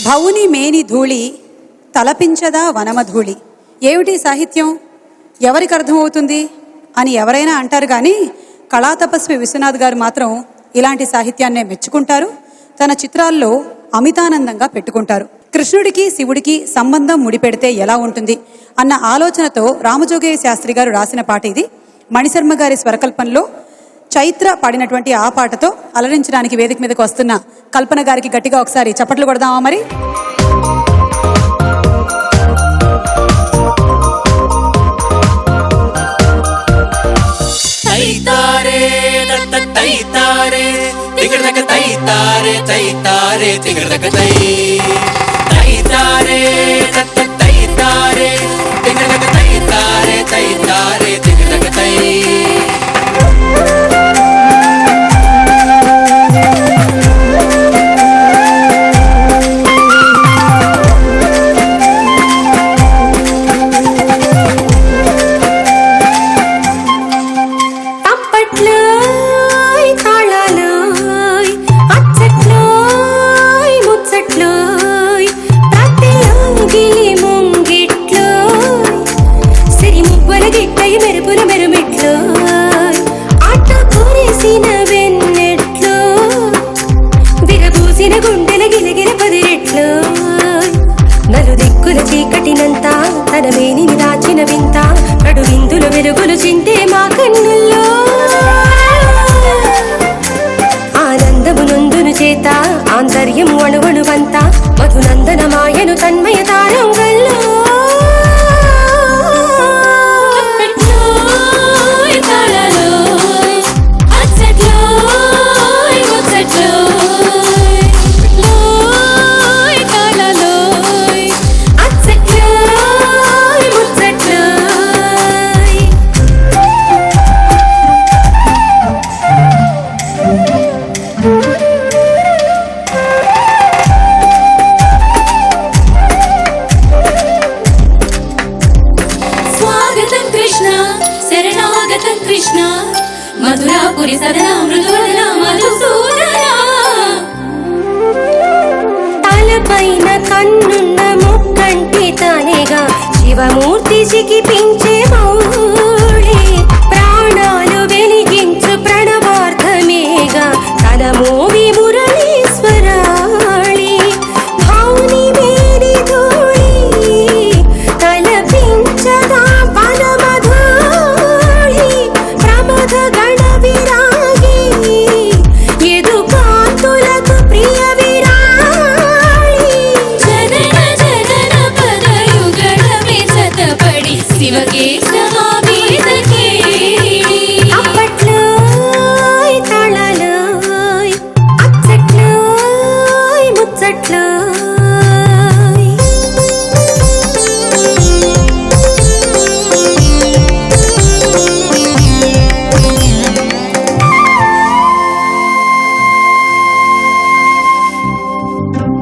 భౌని మేని ధూళి తలపించదా వనమధూళి. ఏమిటి సాహిత్యం, ఎవరికి అర్థమవుతుంది అని ఎవరైనా అంటారు, కానీ కళాతపస్వి విశ్వనాథ్ గారు మాత్రం ఇలాంటి సాహిత్యాన్నే మెచ్చుకుంటారు, తన చిత్రాల్లో అమితానందంగా పెట్టుకుంటారు. కృష్ణుడికి శివుడికి సంబంధం ముడిపెడితే ఎలా ఉంటుంది అన్న ఆలోచనతో రామజోగయ్య శాస్త్రి గారు రాసిన పాట ఇది. మణిశర్మ గారి స్వరకల్పనలో చైత్ర పాడినటువంటి ఆ పాటతో అలరించడానికి వేదిక మీదకి వస్తున్న కల్పన గారికి గట్టిగా ఒకసారి చప్పట్లు కొడదామా మరి. తైతారే తైతారే తిగడక తైతారే తైతారే తిగడక తై తైతారే తైతారే తిగడక తైతారే తైతారే తిగడక తై. చీకటినంతా తన మేనిని దాచిన వింత కడు విందులు వెలుగులు చింతే మా కన్నుల్లో ఆనందము నొందును చేత ఆంతర్యము అణువణువంతా మధునందన మాయను తన్మయ తారంగల్లో కృష్ణ మధురాపురి సదనా మృదువదన మధుసూదన తలపైన కన్నున్న ముక్కంటి తానేగా శివమూర్తి చికిపించే మౌళి ప్రాణాలు వెలిగించు ప్రణవార్థమేగా తన మోవి మురళీశ్వరాళి భౌని మేరి ధూళి తలపించదా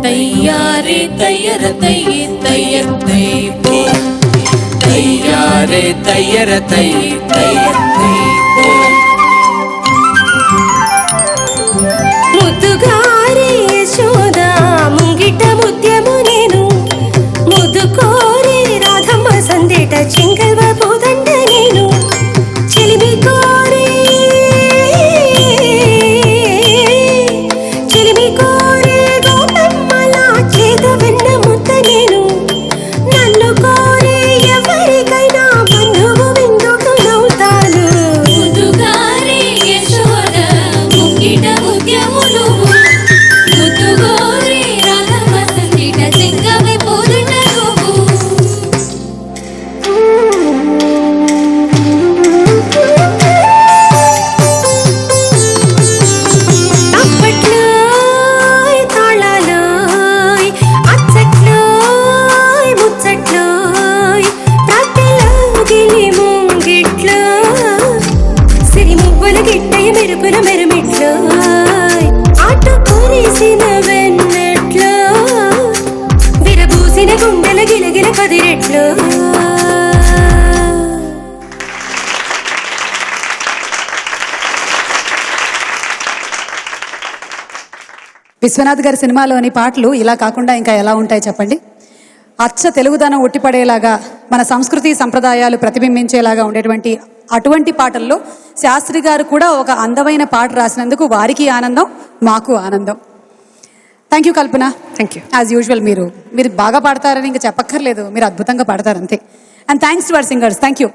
తయ్యారే తయ్యర తయ్యి తయ్యర్ తై పో తయ్యారే తయ్యర తయ్యి తయ్యర్ తై పో ముద్దుగారే యశోదా ముంగిట ముత్యము నేను ముద్దుకోరే రాధమ్మ సందేట చింగల్వ పోదండ నేను చెలిమి కోరే మెరుపుల మెరుమిట్లో ఆట కురిసిన వెన్నెట్లో విరబూసిన గుండెల గిలగిల కదిరెట్లో. విశ్వనాథ్ గారి సినిమాలోని పాటలు ఇలా కాకుండా ఇంకా ఎలా ఉంటాయి చెప్పండి. అచ్చ తెలుగుదనం ఉట్టిపడేలాగా, మన సంస్కృతి సంప్రదాయాలు ప్రతిబింబించేలాగా ఉండేటువంటి అటువంటి పాటల్లో శాస్త్రి గారు కూడా ఒక అందమైన పాట రాసినందుకు వారికి ఆనందం, మాకు ఆనందం. Thank you Kalpana. Thank you. As usual మీరు బాగా పాడతారని ఇంకా చెప్పక్కర్లేదు, మీరు అద్భుతంగా పాడతారు అంతే. And thanks to our singers. Thank you.